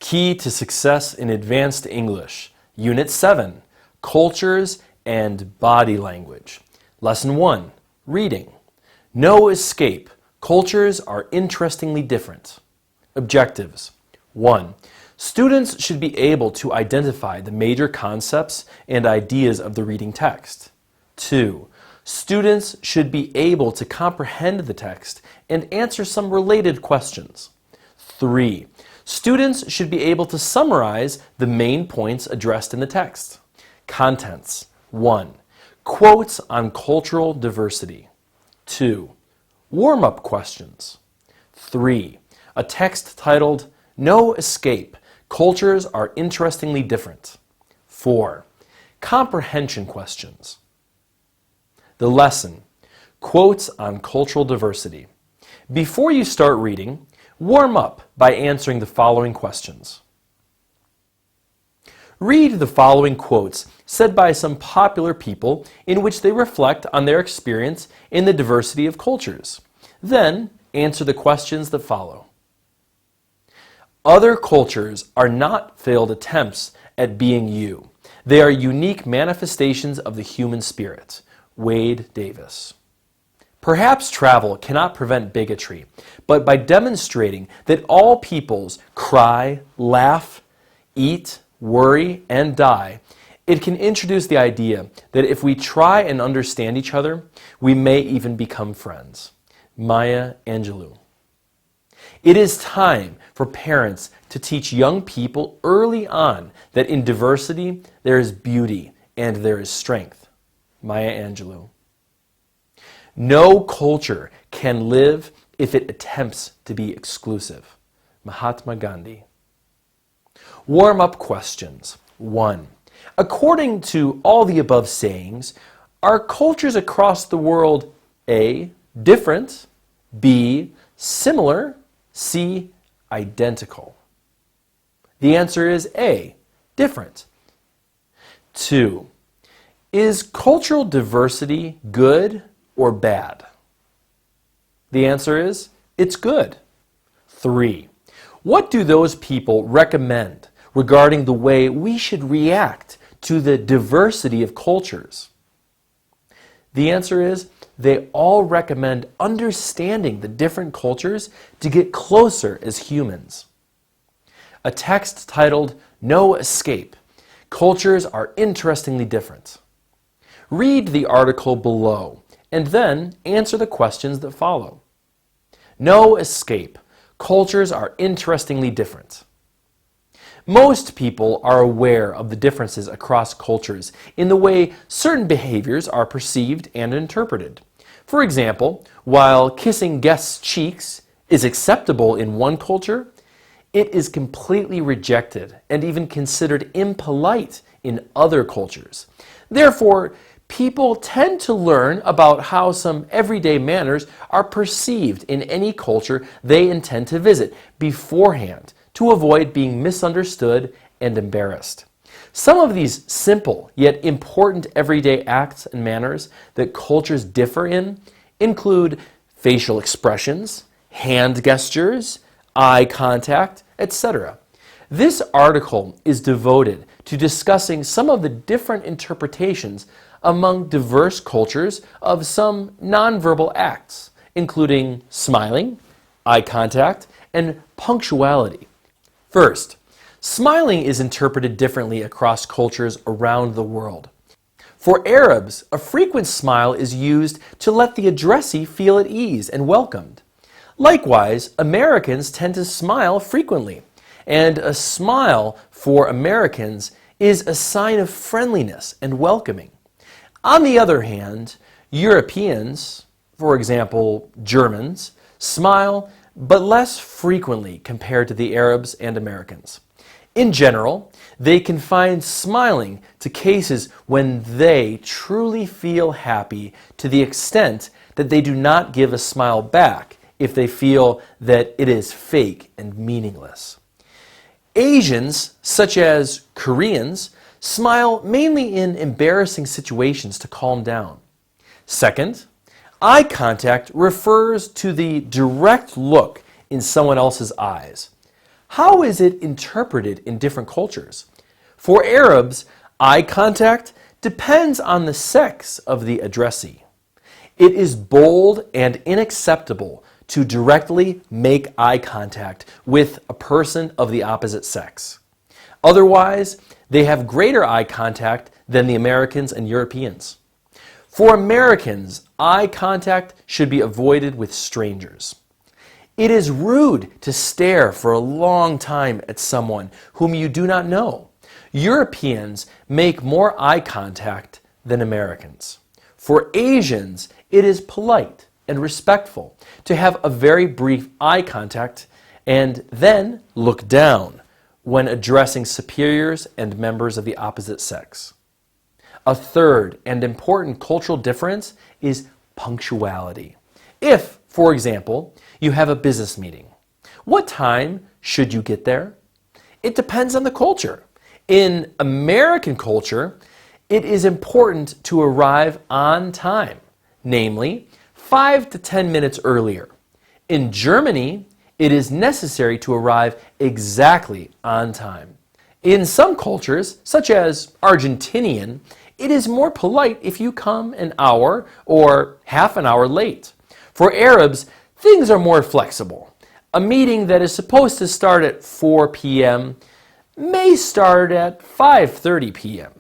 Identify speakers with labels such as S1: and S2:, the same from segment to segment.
S1: Key to Success in Advanced English, Unit 7, Cultures and Body Language. Lesson 1, Reading. No escape. Cultures are interestingly different. Objectives. 1. Students should be able to identify the major concepts and ideas of the reading text. 2. Students should be able to comprehend the text and answer some related questions. 3. Students should be able to summarize the main points addressed in the text. Contents. 1. Quotes on cultural diversity. 2. Warm-up questions. 3. A text titled, No Escape. Cultures are interestingly different. 4. Comprehension questions. The lesson, Quotes on cultural diversity. Before you start reading, warm up by answering the following questions. Read the following quotes said by some popular people in which they reflect on their experience in the diversity of cultures. Then answer the questions that follow. Other cultures are not failed attempts at being you. They are unique manifestations of the human spirit. Wade Davis. Perhaps travel cannot prevent bigotry, but by demonstrating that all peoples cry, laugh, eat, worry, and die, it can introduce the idea that if we try and understand each other, we may even become friends. Maya Angelou. It is time for parents to teach young people early on that in diversity there is beauty and there is strength. Maya Angelou. No culture can live if it attempts to be exclusive. Mahatma Gandhi. Warm-up questions. 1. According to all the above sayings, are cultures across the world A. different, B. similar, C. identical? The answer is A. different. 2. Is cultural diversity good or bad? The answer is, it's good. 3. What do those people recommend regarding the way we should react to the diversity of cultures? The answer is, they all recommend understanding the different cultures to get closer as humans. A text titled, No Escape. Cultures are interestingly different. Read the article below and then answer the questions that follow. No escape. Cultures are interestingly different. Most people are aware of the differences across cultures in the way certain behaviors are perceived and interpreted. For example, while kissing guests' cheeks is acceptable in one culture, it is completely rejected and even considered impolite in other cultures. Therefore, people tend to learn about how some everyday manners are perceived in any culture they intend to visit beforehand to avoid being misunderstood and embarrassed. Some of these simple yet important everyday acts and manners that cultures differ in include facial expressions, hand gestures, eye contact, etc. This article is devoted to discussing some of the different interpretations among diverse cultures of some nonverbal acts, including smiling, eye contact, and punctuality. First, smiling is interpreted differently across cultures around the world. For Arabs, a frequent smile is used to let the addressee feel at ease and welcomed. Likewise, Americans tend to smile frequently, and a smile for Americans is a sign of friendliness and welcoming. On the other hand, Europeans, for example, Germans, smile but less frequently compared to the Arabs and Americans. In general, they confine smiling to cases when they truly feel happy to the extent that they do not give a smile back if they feel that it is fake and meaningless. Asians, such as Koreans, smile mainly in embarrassing situations to calm down. Second, eye contact refers to the direct look in someone else's eyes. How is it interpreted in different cultures? For Arabs, eye contact depends on the sex of the addressee. It is bold and unacceptable to directly make eye contact with a person of the opposite sex. Otherwise, they have greater eye contact than the Americans and Europeans. For Americans, eye contact should be avoided with strangers. It is rude to stare for a long time at someone whom you do not know. Europeans make more eye contact than Americans. For Asians, it is polite and respectful to have a very brief eye contact and then look down when addressing superiors and members of the opposite sex. A third and important cultural difference is punctuality. If, for example, you have a business meeting, what time should you get there? It depends on the culture. In American culture, it is important to arrive on time, namely 5 to 10 minutes earlier. In Germany, it is necessary to arrive exactly on time. In some cultures, such as Argentinian, it is more polite if you come an hour or half an hour late. For Arabs, things are more flexible. A meeting that is supposed to start at 4 p.m. may start at 5:30 p.m.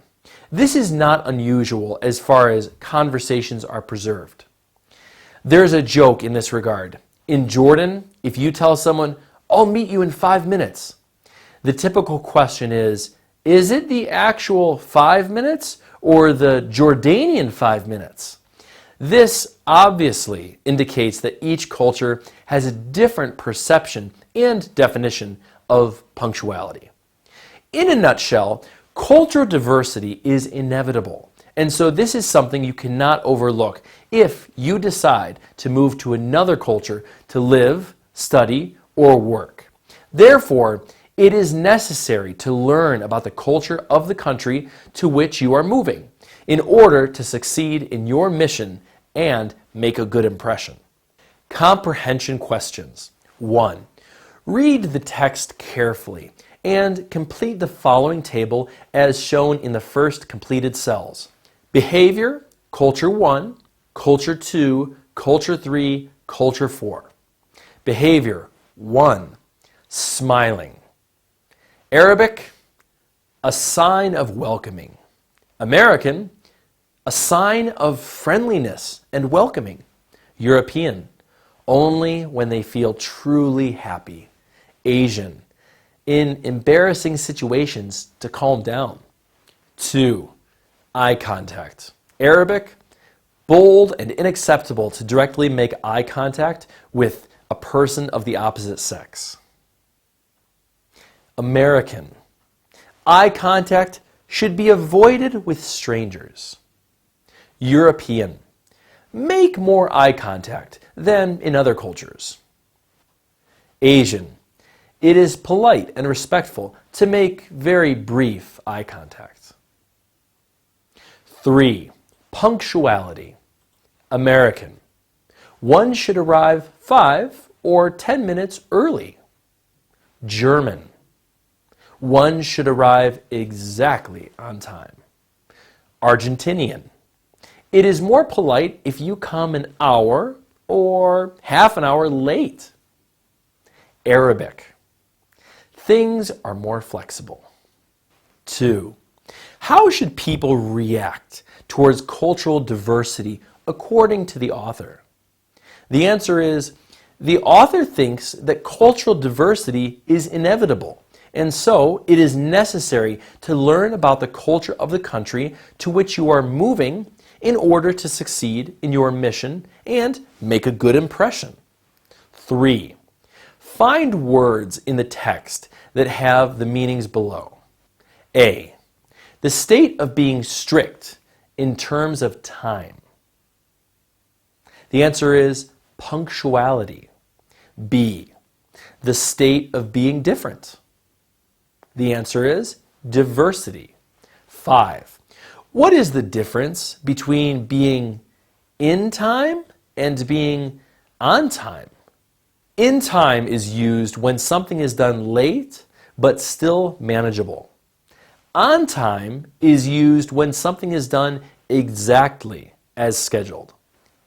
S1: This is not unusual as far as conversations are preserved. There's a joke in this regard. In Jordan, if you tell someone, "I'll meet you in 5 minutes," the typical question is it the actual 5 minutes or the Jordanian 5 minutes? This obviously indicates that each culture has a different perception and definition of punctuality. In a nutshell, cultural diversity is inevitable, and so this is something you cannot overlook if you decide to move to another culture to live, study, or work. Therefore, it is necessary to learn about the culture of the country to which you are moving in order to succeed in your mission and make a good impression. Comprehension questions. 1. Read the text carefully and complete the following table as shown in the first completed cells. Behavior, Culture 1, Culture 2, Culture 3, Culture 4. Behavior 1. Smiling. Arabic, a sign of welcoming. American, a sign of friendliness and welcoming. European, only when they feel truly happy. Asian, in embarrassing situations to calm down. 2. Eye contact. Arabic, bold and unacceptable to directly make eye contact with a person of the opposite sex. American, eye contact should be avoided with strangers. European, make more eye contact than in other cultures. Asian, it is polite and respectful to make very brief eye contact. 3. Punctuality. American, one should arrive 5 or 10 minutes early. German, one should arrive exactly on time. Argentinian, it is more polite if you come an hour or half an hour late. Arabic, things are more flexible. 2. How should people react towards cultural diversity according to the author? The answer is, the author thinks that cultural diversity is inevitable, and so it is necessary to learn about the culture of the country to which you are moving in order to succeed in your mission and make a good impression. 3. Find words in the text that have the meanings below. A. The state of being strict in terms of time. The answer is punctuality. B. The state of being different. The answer is diversity. 5. What is the difference between being in time and being on time? In time is used when something is done late but still manageable. On time is used when something is done exactly as scheduled.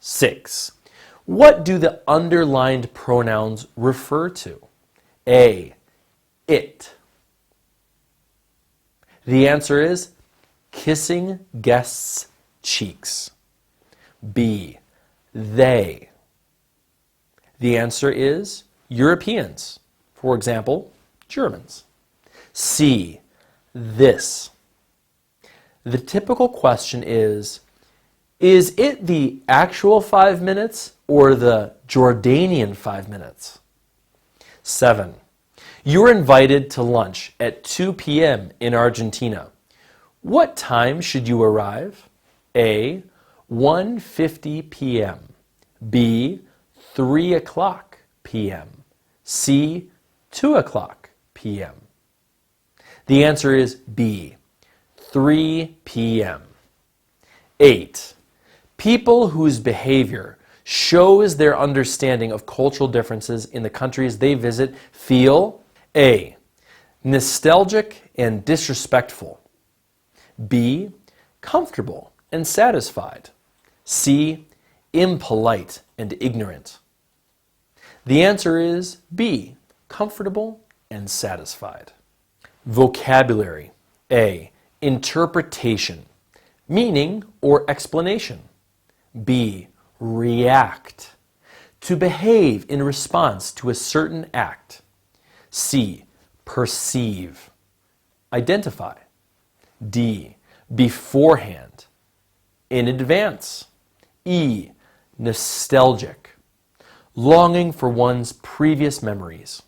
S1: 6. What do the underlined pronouns refer to? A. It. The answer is kissing guests' cheeks. B. They. The answer is Europeans. For example, Germans. C. This. The typical question is it the actual 5 minutes or the Jordanian 5 minutes? 7. You are invited to lunch at 2 p.m. in Argentina. What time should you arrive? A. 1:50 p.m. B. 3 o'clock p.m. C. 2 o'clock p.m. The answer is B. 3 p.m. 8. People whose behavior shows their understanding of cultural differences in the countries they visit feel A. Nostalgic and disrespectful. B. Comfortable and satisfied. C. Impolite and ignorant. The answer is B. Comfortable and satisfied. Vocabulary. A. Interpretation, meaning or explanation. B. React, to behave in response to a certain act. C. Perceive, identify. D. Beforehand, in advance. E. Nostalgic, longing for one's previous memories.